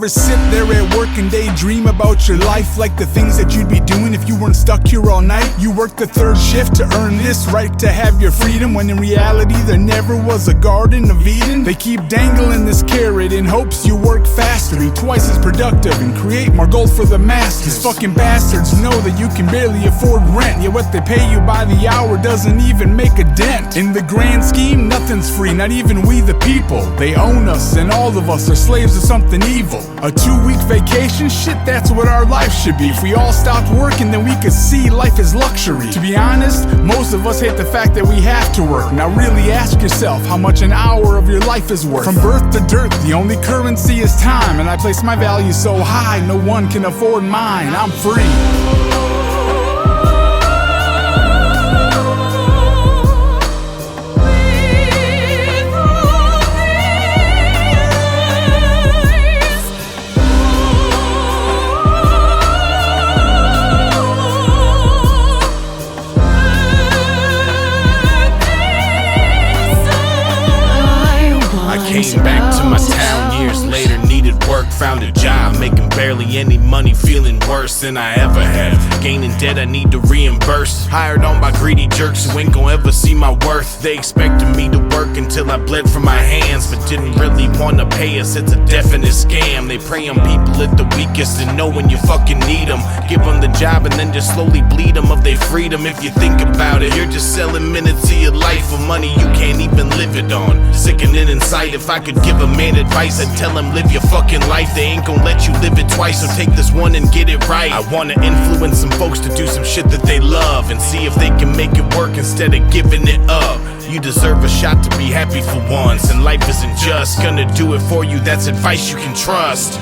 ever sit there at work and daydream about your life, like the things that you'd be doing if you weren't stuck here all night? You work the third shift to earn this right to have your freedom, when in reality there never was a Garden of Eden. They keep dangling this carrot in hopes you work faster, be twice as productive, and create more gold for the masses. These fucking bastards know that you can barely afford rent, yet what they pay you by the hour doesn't even make a dent. In the grand scheme, nothing's free, not even we the people. They own us, and all of us are slaves of something evil. A 2-week vacation? Shit, that's what our life should be. If we all stopped working, then we could see life as luxury. To be honest, most of us hate the fact that we have to work. Now really ask yourself how much an hour of your life is worth. From birth to dirt, the only currency is time, and I place my value so high, no one can afford mine. I'm free. Came back to my town years later, needed work, found a job, making barely any money, feeling worse than I ever have. Gaining debt I need to reimburse, hired on by greedy jerks who ain't gon' ever see my worth. They expected me to work until I bled from my hands, but didn't really wanna pay us, it's a definite scam. They prey on people at the weakest and know when you fucking need them. Give them the job and then just slowly bleed them of their freedom. If you think about it, you're just selling minutes of your life for money you can't even live it on. Sickening inside. If I could give a man advice, I'd tell him live your fucking life. They ain't gon' let you live it twice, so take this one and get it right. I wanna influence some folks to do some shit that they love, and see if they can make it work instead of giving it up. You deserve a shot to be happy for once, and life isn't just gonna do it for you. That's advice you can trust.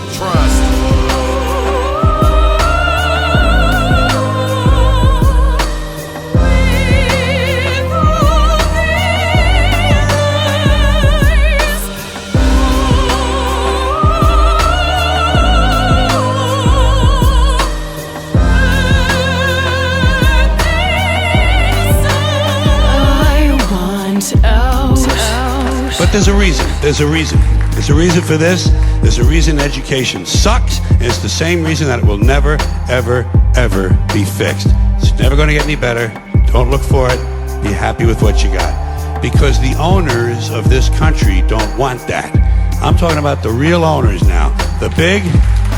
But there's a reason. There's a reason. There's a reason for this. There's a reason education sucks, and it's the same reason that it will never, ever, ever be fixed. It's never going to get any better. Don't look for it. Be happy with what you got. Because the owners of this country don't want that. I'm talking about the real owners now. The big,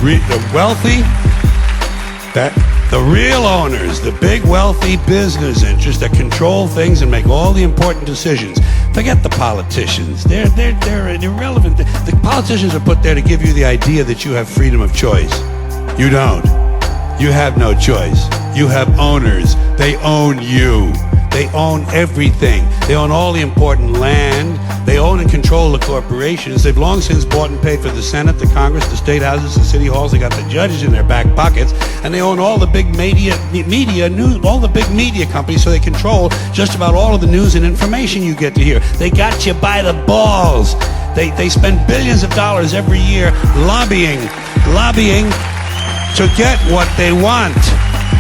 the wealthy, the real owners, the big wealthy business interests that control things and make all the important decisions. Forget the politicians. They're irrelevant. The politicians are put there to give you the idea that you have freedom of choice. You don't. You have no choice. You have owners. They own you. They own everything. They own all the important land. They own and control the corporations. They've long since bought and paid for the Senate, the Congress, the state houses, the city halls. They got the judges in their back pockets, and they own all the big all the big media companies. So they control just about all of the news and information you get to hear. They got you by the balls. They spend billions of dollars every year lobbying to get what they want.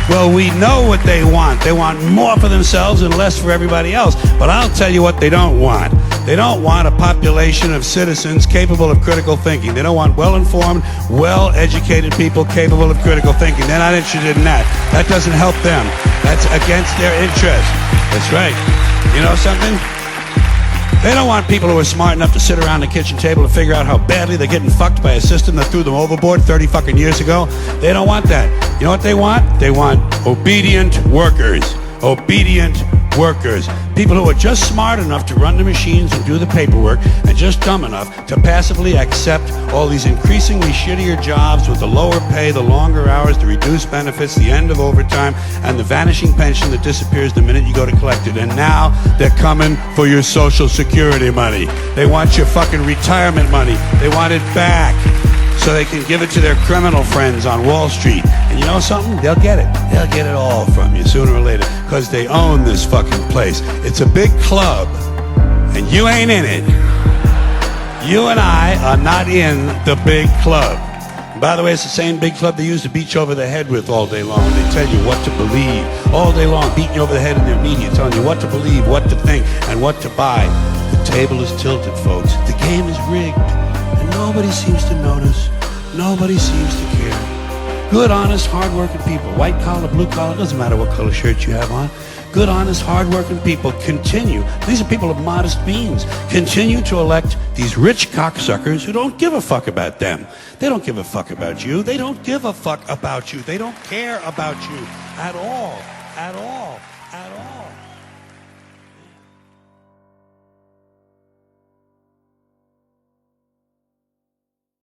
Well, we know what they want. They want more for themselves and less for everybody else. But I'll tell you what they don't want. They don't want a population of citizens capable of critical thinking. They don't want well-informed, well-educated people capable of critical thinking. They're not interested in that. That doesn't help them. That's against their interest. That's right. You know something? They don't want people who are smart enough to sit around the kitchen table and figure out how badly they're getting fucked by a system that threw them overboard 30 fucking years ago. They don't want that. You know what they want? They want obedient workers. Obedient workers. People who are just smart enough to run the machines and do the paperwork, and just dumb enough to passively accept all these increasingly shittier jobs with the lower pay, the longer hours, the reduced benefits, the end of overtime, and the vanishing pension that disappears the minute you go to collect it. And now they're coming for your Social Security money. They want your fucking retirement money. They want it back so they can give it to their criminal friends on Wall Street. And you know something? They'll get it. They'll get it all from you sooner or later, because they own this fucking place. It's a big club, and you ain't in it. You and I are not in the big club. And by the way, it's the same big club they used to beat you over the head with all day long. They tell you what to believe all day long, beating you over the head in their media, telling you what to believe, what to think, and what to buy. The table is tilted, folks. The game is rigged, and nobody seems to notice. Nobody seems to care. Good, honest, hard-working people, white collar, blue collar, doesn't matter what color shirt you have on. Good, honest, hard-working people continue. These are people of modest means. Continue to elect these rich cocksuckers who don't give a fuck about them. They don't give a fuck about you. They don't give a fuck about you. They don't care about you at all, at all, at all.